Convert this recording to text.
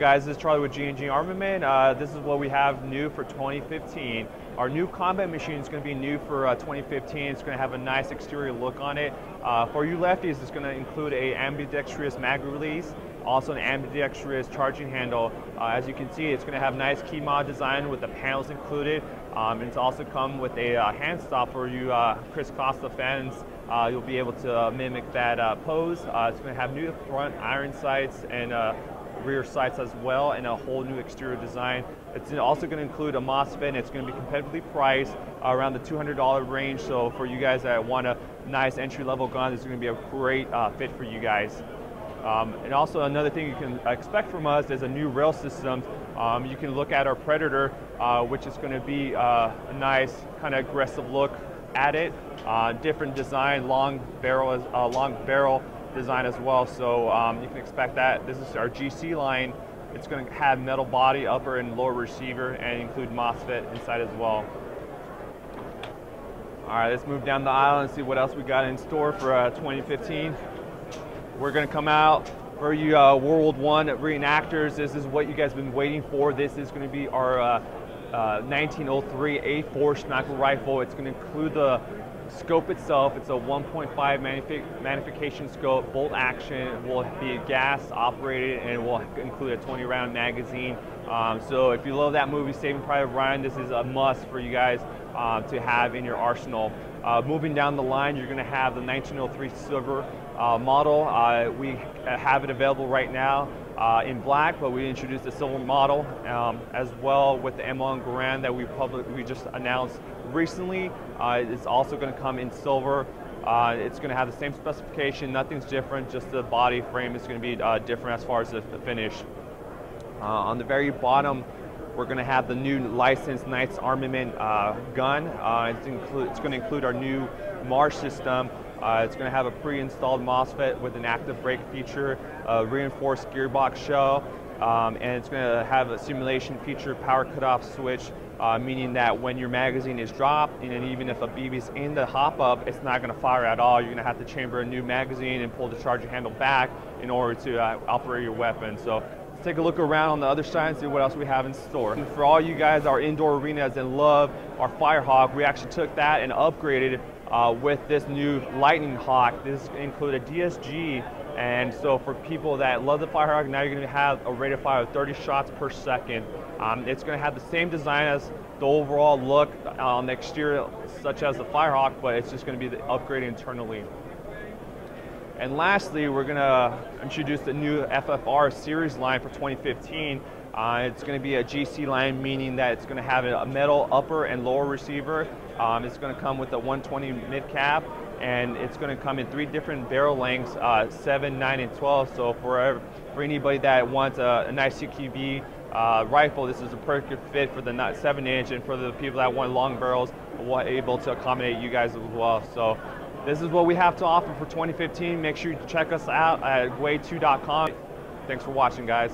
guys, this is Charlie with G&G Armament. This is what we have new for 2015. Our new combat machine is going to be new for 2015. It's going to have a nice exterior look on it. For you lefties, it's going to include a ambidextrous mag release, also an ambidextrous charging handle. As you can see, it's going to have nice key mod design with the panels included. And it's also come with a hand stop for you Chris Costa fans. You'll be able to mimic that pose. It's going to have new front iron sights and rear sights as well, and a whole new exterior design. It's also going to include a MOSFET, and it's going to be competitively priced around the $200 range. So for you guys that want a nice entry-level gun, this is going to be a great fit for you guys. And also another thing you can expect from us is a new rail system. You can look at our Predator, which is going to be a nice kind of aggressive look at it. Different design, long barrel design as well, so you can expect that. This is our GC line. It's going to have metal body, upper and lower receiver, and include MOSFET inside as well. All right, let's move down the aisle and see what else we got in store for 2015. We're going to come out for you World War I reenactors. This is what you guys have been waiting for. This is going to be our 1903 A4 sniper rifle. It's going to include the scope itself. It's a 1.5 magnification scope, bolt action. It will be gas operated, and it will include a 20 round magazine. So if you love that movie Saving Private Ryan, this is a must for you guys to have in your arsenal. Moving down the line, you're going to have the 1903 silver model. We have it available right now in black, but we introduced the silver model as well with the M1 Garand that we just announced recently. It's also going to come in silver. It's going to have the same specification, nothing's different, just the body frame is going to be different as far as the finish. On the very bottom, we're going to have the new licensed Knights Armament gun. It's going to include our new Marsh system. It's going to have a pre-installed MOSFET with an active brake feature, a reinforced gearbox shell, and it's going to have a simulation feature power cutoff switch, meaning that when your magazine is dropped, and even if a BB is in the hop-up, it's not going to fire at all. You're going to have to chamber a new magazine and pull the charging handle back in order to operate your weapon. So let's take a look around on the other side and see what else we have in store. And for all you guys, our indoor arenas and love our Firehawk, we actually took that and upgraded with this new Lightning Hawk. This included DSG, and so for people that love the Firehawk, now you're going to have a rate of fire of 30 shots per second. It's going to have the same design as the overall look on the exterior, such as the Firehawk, but it's just going to be upgraded internally. And lastly, we're going to introduce the new FFR series line for 2015. It's going to be a GC line, meaning that it's going to have a metal upper and lower receiver. It's going to come with a 120 mid cap, and it's going to come in 3 different barrel lengths, 7, 9, and 12. So for anybody that wants a nice CQB rifle, this is a perfect fit for the 7-inch, and for the people that want long barrels, we're able to accommodate you guys as well. So this is what we have to offer for 2015. Make sure you check us out at way2.com. Thanks for watching, guys.